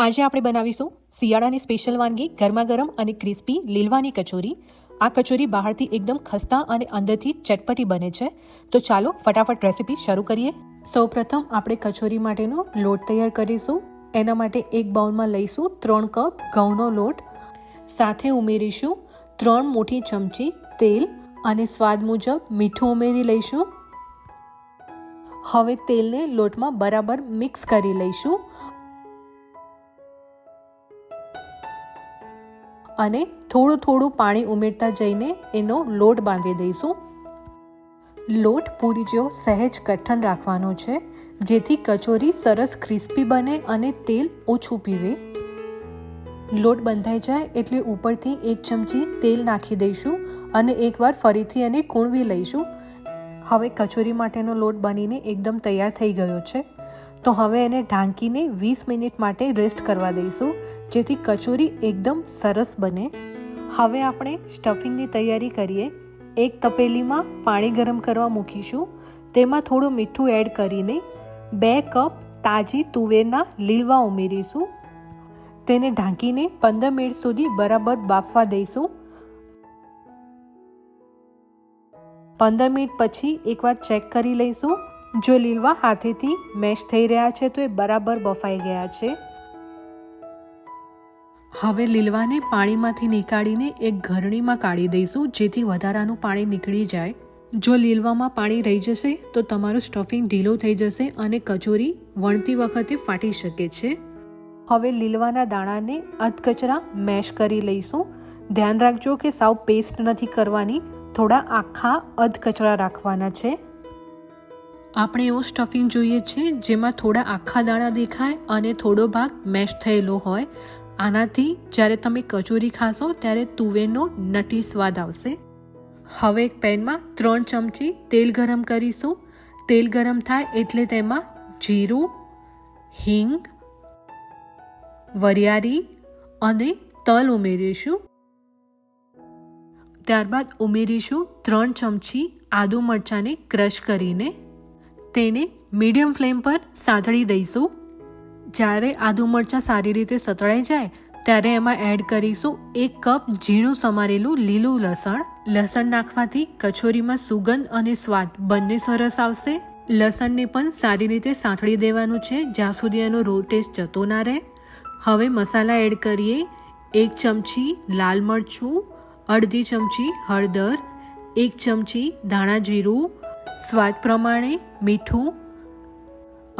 આજે આપણે બનાવીશું શિયાળાની સ્પેશિયલ વાનગી ગરમા ગરમ અને ક્રિસ્પી લીલવાની કચોરી. આ કચોરી બહારથી એકદમ ખસ્તા અને અંદરથી ચટપટી બને છે. તો ચાલો ફટાફટ રેસીપી શરૂ કરીએ. સૌપ્રથમ આપણે કચોરી માટેનો લોટ તૈયાર કરીશું. એના માટે એક બાઉલમાં લઈશું 3 કપ ઘઉંનો લોટ. સાથે ઉમેરીશું 3 મોટી ચમચી તેલ અને સ્વાદ મુજબ મીઠું ઉમેરી લઈશું. હવે તેલને લોટમાં બરાબર મિક્સ કરી લઈશું અને થોડું પાણી ઉમેરતા જઈને એનો લોટ બાંધી દઈશું. લોટ પૂરી જેવો સહેજ કઠણ રાખવાનો છે, જેથી કચોરી સરસ ક્રિસ્પી બને અને તેલ ઓછું પીવે. લોટ બંધાઈ જાય એટલે ઉપરથી 1 ચમચી તેલ નાખી દઈશું અને એકવાર ફરીથી એને કૂણવી લઈશું. હવે કચોરી માટેનો લોટ બનીને એકદમ તૈયાર થઈ ગયો છે. તો હવે એને ઢાંકીને 20 મિનિટ માટે રેસ્ટ કરવા દઈશું, જેથી કચોરી એકદમ સરસ બને. હવે આપણે સ્ટફિંગની તૈયારી કરીએ. એક તપેલીમાં પાણી ગરમ કરવા મૂકીશું. તેમાં થોડું મીઠું એડ કરીને 2 કપ તાજી તુવેરના લીલવા ઉમેરીશું. તેને ઢાંકીને 15 મિનિટ સુધી બરાબર બાફવા દઈશું. 15 મિનિટ પછી એકવાર ચેક કરી લઈશું. જો લીલવા હાથેથી મેશ થઈ રહ્યા છે તો એ બરાબર બફાઈ ગયા છે. હવે લીલવાને પાણીમાંથી નીકાળીને એક ઘરણીમાં કાઢી દઈશું, જેથી વધારાનું પાણી નીકળી જાય. જો લીલવામાં પાણી રહી જશે તો તમારું સ્ટફિંગ ઢીલો થઈ જશે અને કચોરી વણતી વખતે ફાટી શકે છે. હવે લીલવાના દાણાને અધકચરા મેશ કરી લઈશું. ધ્યાન રાખજો કે સાવ પેસ્ટ નથી કરવાની, થોડા આખા અધકચરા રાખવાના છે. આપણે એવું સ્ટફિંગ જોઈએ છે જેમાં થોડા આખા દાણા દેખાય અને થોડો ભાગ મેશ થયેલો હોય. આનાથી જ્યારે તમે કચોરી ખાશો ત્યારે તુવેરનો નટી સ્વાદ આવશે. હવે એક પેનમાં 3 ચમચી તેલ ગરમ કરીશું. તેલ ગરમ થાય એટલે તેમાં જીરું, હિંગ, વરિયાળી અને તલ ઉમેરીશું. ત્યારબાદ ઉમેરીશું 3 ચમચી આદુ મરચાંને ક્રશ કરીને. તેને મીડિયમ ફ્લેમ પર સાંતળી દઈશું. જ્યારે આદુ મરચાં સારી રીતે સતળાઈ જાય ત્યારે એમાં એડ કરીશું 1 કપ ઝીણું સમારેલું લીલું લસણ. લસણ નાખવાથી કચોરીમાં સુગંધ અને સ્વાદ બંને સરસ આવશે. લસણને પણ સારી રીતે સાંતળી દેવાનું છે, જ્યાં સુધી એનો રો ટેસ્ટ જતો ના રહે. હવે મસાલા એડ કરીએ. 1 ચમચી લાલ મરચું, અડધી ચમચી હળદર, 1 ચમચી ધાણા જીરું, સ્વાદ પ્રમાણે મીઠું,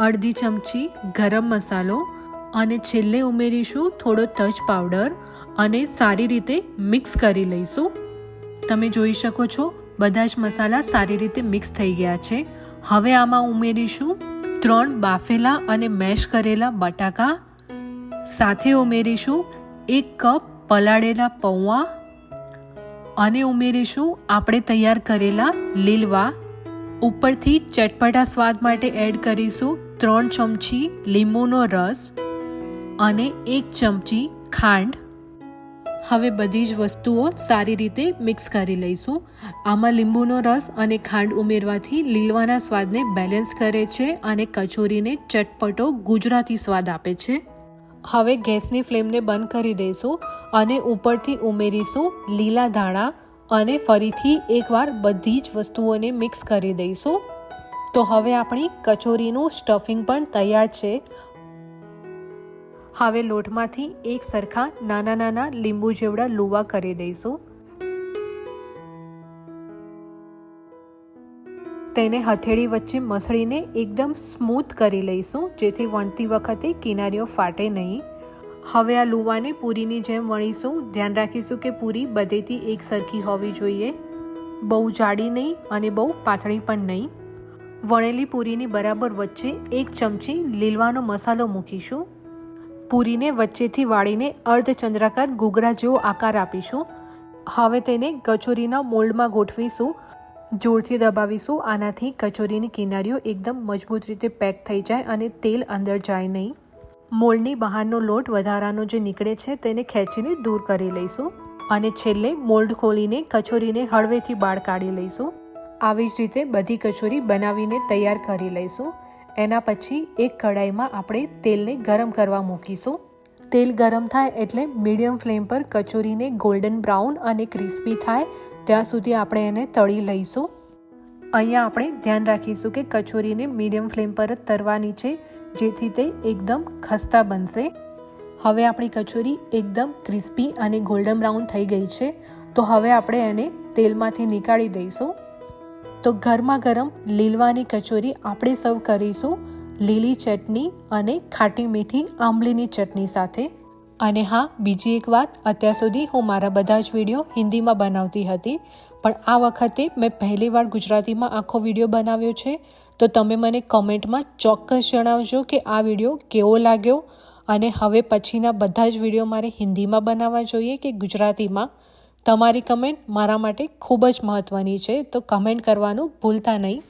અડધી ચમચી ગરમ મસાલો અને છેલ્લે ઉમેરીશું થોડો તજ પાવડર અને સારી રીતે મિક્સ કરી લઈશું. તમે જોઈ શકો છો બધા જ મસાલા સારી રીતે મિક્સ થઈ ગયા છે. હવે આમાં ઉમેરીશું 3 બાફેલા અને મેશ કરેલા બટાકા. સાથે ઉમેરીશું 1 કપ પલાળેલા પૌવા અને ઉમેરીશું આપણે તૈયાર કરેલા લીલવા. ઉપરથી ચટપટા સ્વાદ માટે એડ કરીશું 3 ચમચી લીંબુનો રસ અને 1 ચમચી ખાંડ. હવે બધી જ વસ્તુઓ સારી રીતે મિક્સ કરી લઈશું. આમાં લીંબુનો રસ અને ખાંડ ઉમેરવાથી લીલવાના સ્વાદને બેલેન્સ કરે છે અને કચોરીને ચટપટો ગુજરાતી સ્વાદ આપે છે. હવે ગેસની ફ્લેમને બંધ કરી દઈશું અને ઉપરથી ઉમેરીશું લીલા ધાણા અને ફરીથી એકવાર બધી જ વસ્તુઓને મિક્સ કરી દઈશું. તો હવે આપણી કચોરીનું સ્ટફિંગ પણ તૈયાર છે. હવે લોટમાંથી એક સરખા નાના લીંબુ જેવડા લુવા કરી દઈશું. તેને હથેળી વચ્ચે મસળીને એકદમ સ્મૂથ કરી લઈશું, જેથી વણતી વખતે કિનારીઓ ફાટે નહીં. હવે આ લુવાને પૂરીની જેમ વણીશું. ધ્યાન રાખીશું કે પૂરી બધેથી એક સરખી હોવી જોઈએ, બહુ જાડી નહીં અને બહુ પાતળી પણ નહીં. વણેલી પૂરીની બરાબર વચ્ચે 1 ચમચી લીલવાનો મસાલો મૂકીશું. પૂરીને વચ્ચેથી વાળીને અર્ધચંદ્રાકાર ઘૂઘરા જેવો આકાર આપીશું. હવે તેને કચોરીના મોલ્ડમાં ગોઠવીશું. જોરથી દબાવીશું. આનાથી કચોરીની કિનારીઓ એકદમ મજબૂત રીતે પેક થઈ જાય અને તેલ અંદર જાય નહીં. મોલ્ડની બહારનો લોટ વધારાનો જે નીકળે છે તેને ખેંચીને દૂર કરી લઈશું અને છેલ્લે મોલ્ડ ખોલીને કચોરીને હળવેથી બહાર કાઢી લઈશું. આવી જ રીતે બધી કચોરી બનાવીને તૈયાર કરી લઈશું. એના પછી એક કઢાઈમાં આપણે તેલને ગરમ કરવા મૂકીશું. તેલ ગરમ થાય એટલે મીડિયમ ફ્લેમ પર કચોરીને ગોલ્ડન બ્રાઉન અને ક્રિસ્પી થાય ત્યાં સુધી આપણે એને તળી લઈશું. અહીંયા આપણે ધ્યાન રાખીશું કે કચોરીને મીડિયમ ફ્લેમ પર જ તળવાની છે, જેથી તે એકદમ ખસ્તા બનશે. હવે આપણી કચોરી એકદમ ક્રિસ્પી અને ગોલ્ડન બ્રાઉન થઈ ગઈ છે, તો હવે આપણે એને તેલમાંથી નીકાળી દઈશું. તો ગરમા ગરમ લીલવાની કચોરી આપણે સર્વ કરીશું લીલી ચટણી અને ખાટી મીઠી આંબલીની ચટણી સાથે. અને હા, બીજી એક વાત, અત્યાર સુધી હું મારા બધા જ વિડીયો હિન્દીમાં બનાવતી હતી, પણ આ વખતે મેં પહેલીવાર ગુજરાતીમાં આખો વિડીયો બનાવ્યો છે. તો તમે મને કોમેન્ટમાં ચોક્કસ જણાવજો કે આ વિડીયો કેવો લાગ્યો, અને હવે પછીના બધા જ વિડીયો મારે હિન્દીમાં બનાવવા જોઈએ કે ગુજરાતીમાં. તમારી કમેન્ટ મારા માટે ખૂબ જ મહત્ત્વની છે, તો કમેન્ટ કરવાનું ભૂલતા નહીં.